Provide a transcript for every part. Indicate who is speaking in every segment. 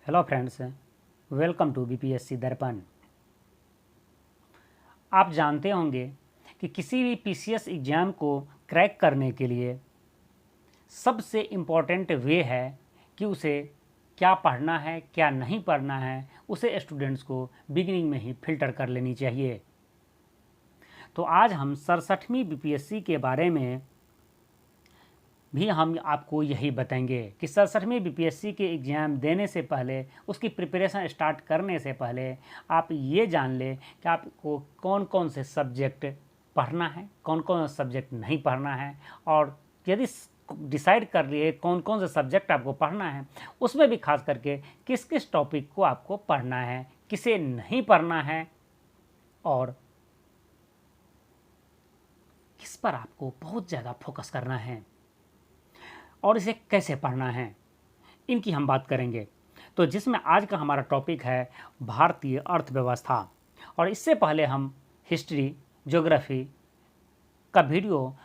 Speaker 1: Hello friends, welcome to BPSC Darpan. आप जानते होंगे कि किसी भी पीसीएस एग्ज़ाम को क्रैक करने के लिए सबसे इम्पॉर्टेंट वे है कि उसे क्या पढ़ना है क्या नहीं पढ़ना है, उसे स्टूडेंट्स को बिगिनिंग में ही फिल्टर कर लेनी चाहिए। तो आज हम 67वीं बीपीएससी के बारे में भी हम आपको यही बताएंगे कि 67वीं बीपीएससी के एग्ज़ाम देने से पहले, उसकी प्रिपरेशन स्टार्ट करने से पहले आप ये जान लें कि आपको कौन कौन से सब्जेक्ट पढ़ना है, कौन कौन से सब्जेक्ट नहीं पढ़ना है, और यदि डिसाइड कर लिए कौन कौन से सब्जेक्ट आपको पढ़ना है, उसमें भी खास करके किस किस टॉपिक को आपको पढ़ना है, किसे नहीं पढ़ना है, और किस पर आपको बहुत ज़्यादा फोकस करना है और इसे कैसे पढ़ना है, इनकी हम बात करेंगे। तो जिसमें आज का हमारा टॉपिक है भारतीय अर्थव्यवस्था। और इससे पहले हम हिस्ट्री, ज्योग्राफी का वीडियो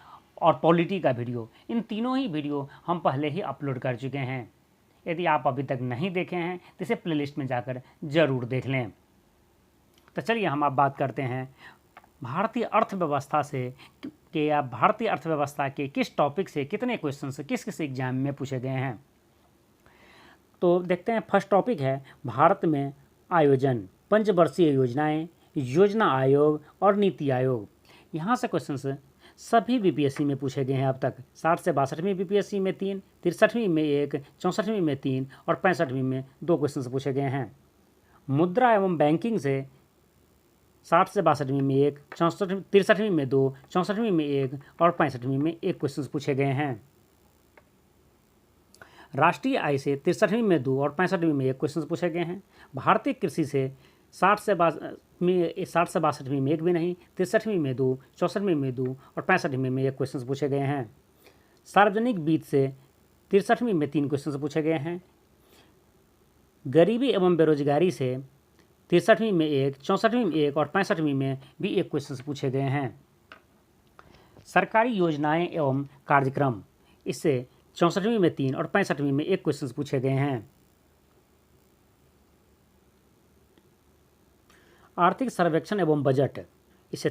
Speaker 1: और पॉलिटी का वीडियो, इन तीनों ही वीडियो हम पहले ही अपलोड कर चुके हैं। यदि आप अभी तक नहीं देखे हैं तो इसे प्लेलिस्ट में जाकर ज़रूर देख लें। तो चलिए हम अब बात करते हैं भारतीय अर्थव्यवस्था से कि या भारतीय अर्थव्यवस्था के किस टॉपिक से कितने क्वेश्चन किस किस एग्जाम में पूछे गए हैं। तो देखते हैं, फर्स्ट टॉपिक है भारत में आयोजन, पंचवर्षीय योजनाएं, योजना आयोग और नीति आयोग। यहाँ से क्वेश्चन सभी बीपीएससी में पूछे गए हैं अब तक। 60 से 62वीं बीपीएससी में 3, 63वीं में 1, 64वीं में 3 और 65वीं में 2 क्वेश्चन पूछे गए हैं। मुद्रा एवं बैंकिंग से 60 से 62वीं में 1, 63वीं में 2, 64वीं में 1 और 65वीं में 1 क्वेश्चन पूछे गए हैं। राष्ट्रीय आय से 63वीं में 2 और 65वीं में 1 क्वेश्चन पूछे गए हैं। भारतीय कृषि से 60 से 62वीं में 1 भी नहीं, 63वीं में 2, 64वीं में 2 और 65वीं में 1 क्वेश्चन पूछे गए हैं। सार्वजनिक वित्त से 63वीं में 3 क्वेश्चन पूछे गए हैं। गरीबी एवं बेरोजगारी से 63वीं में 1, 64वीं में 1 और 65वीं में भी 1 क्वेश्चन पूछे गए हैं। सरकारी योजनाएं एवं कार्यक्रम, इससे 64वीं में 3 और 65वीं में 1 क्वेश्चन पूछे गए हैं। आर्थिक सर्वेक्षण एवं बजट, इससे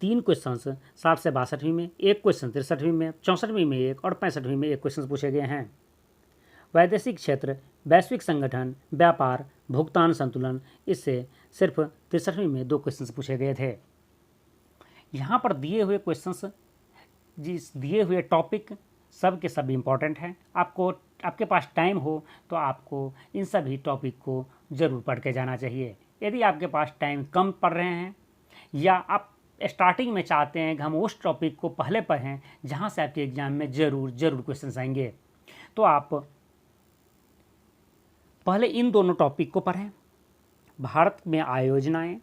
Speaker 1: 3 क्वेश्चन 60 से 62वीं में, 1 क्वेश्चन 63वीं में, 64वीं में 1 और 65वीं में 1 क्वेश्चन पूछे गए हैं। वैदेशिक क्षेत्र, वैश्विक संगठन, व्यापार, भुगतान संतुलन, इससे सिर्फ 63वीं में 2 क्वेश्चन पूछे गए थे। यहाँ पर दिए हुए क्वेश्चंस, जिस दिए हुए टॉपिक सब के सब इम्पॉर्टेंट हैं। आपके पास टाइम हो तो आपको इन सभी टॉपिक को ज़रूर पढ़ के जाना चाहिए। यदि आपके पास टाइम कम पड़ रहे हैं या आप स्टार्टिंग में चाहते हैं कि हम उस टॉपिक को पहले पढ़ें जहाँ से आपके एग्ज़ाम में ज़रूर क्वेश्चन आएंगे, तो आप पहले इन दोनों टॉपिक को पढ़ें। भारत में आयोजनाएँ,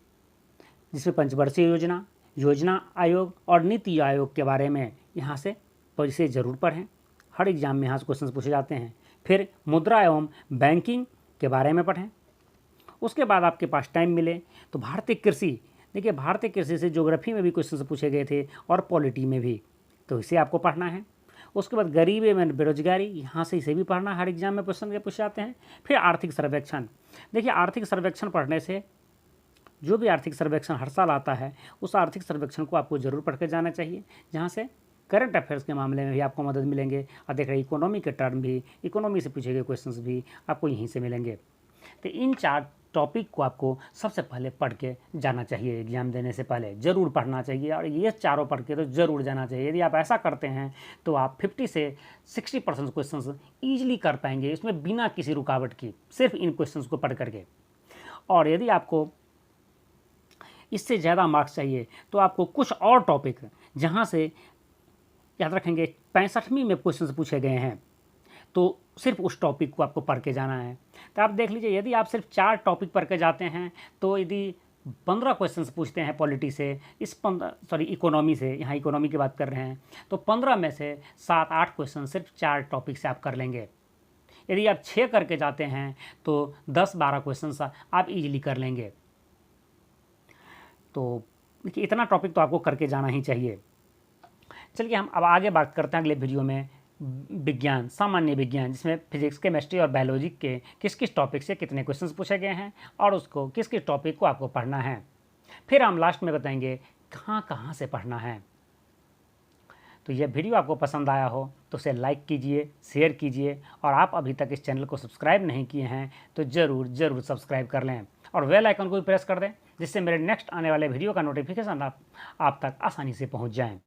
Speaker 1: जिसमें पंचवर्षीय योजना, योजना आयोग और नीति आयोग के बारे में यहाँ से इसे ज़रूर पढ़ें। हर एग्ज़ाम में यहाँ से क्वेश्चन पूछे जाते हैं। फिर मुद्रा एवं बैंकिंग के बारे में पढ़ें। उसके बाद आपके पास टाइम मिले तो भारतीय कृषि, देखिए भारतीय कृषि से ज्योग्राफी में भी क्वेश्चन पूछे गए थे और पॉलिटी में भी, तो इसे आपको पढ़ना है। उसके बाद गरीबी एवं बेरोजगारी, यहाँ से इसे भी पढ़ना, हर एग्जाम में क्वेश्चन के पूछे जाते हैं। फिर आर्थिक सर्वेक्षण, देखिए आर्थिक सर्वेक्षण पढ़ने से, जो भी आर्थिक सर्वेक्षण हर साल आता है, उस आर्थिक सर्वेक्षण को आपको ज़रूर पढ़ के जाना चाहिए, जहाँ से करंट अफेयर्स के मामले में भी आपको मदद मिलेंगे। और देख रहे इकोनॉमी के टर्म भी, इकोनॉमी से पूछे गए क्वेश्चंस भी आपको यहीं से मिलेंगे। तो इन 4 टॉपिक को आपको सबसे पहले पढ़ के जाना चाहिए। एग्जाम देने से पहले ज़रूर पढ़ना चाहिए और ये चारों पढ़ के तो ज़रूर जाना चाहिए। यदि आप ऐसा करते हैं तो आप 50 से 60% क्वेश्चंस ईजिली कर पाएंगे, इसमें बिना किसी रुकावट की, सिर्फ इन क्वेश्चंस को पढ़ करके। और यदि आपको इससे ज़्यादा मार्क्स चाहिए तो आपको कुछ और टॉपिक, जहाँ से याद रखेंगे 65वीं में क्वेश्चंस पूछे गए हैं, तो सिर्फ उस टॉपिक को आपको पढ़ के जाना है। तो आप देख लीजिए, यदि आप सिर्फ 4 टॉपिक पढ़ के जाते हैं तो यदि 15 क्वेश्चंस पूछते हैं पॉलिटी से, इकोनॉमी से, यहाँ इकोनॉमी की बात कर रहे हैं, तो 15 में से 7-8 क्वेश्चन सिर्फ 4 टॉपिक से आप कर लेंगे। यदि आप 6 करके जाते हैं तो 10-12 क्वेश्चन आप इजीली कर लेंगे। तो इतना टॉपिक तो आपको करके जाना ही चाहिए। चलिए हम अब आगे बात करते हैं अगले वीडियो में विज्ञान, सामान्य विज्ञान, जिसमें फिजिक्स, केमिस्ट्री और बायोलॉजी के किस किस टॉपिक से कितने क्वेश्चंस पूछे गए हैं और उसको किस किस टॉपिक को आपको पढ़ना है। फिर हम लास्ट में बताएंगे कहाँ कहाँ से पढ़ना है। तो यह वीडियो आपको पसंद आया हो तो उसे लाइक कीजिए, शेयर कीजिए, और आप अभी तक इस चैनल को सब्सक्राइब नहीं किए हैं तो ज़रूर सब्सक्राइब कर लें और बेल आइकन को भी प्रेस कर दें, जिससे मेरे नेक्स्ट आने वाले वीडियो का नोटिफिकेशन आप तक आसानी से पहुंच जाए।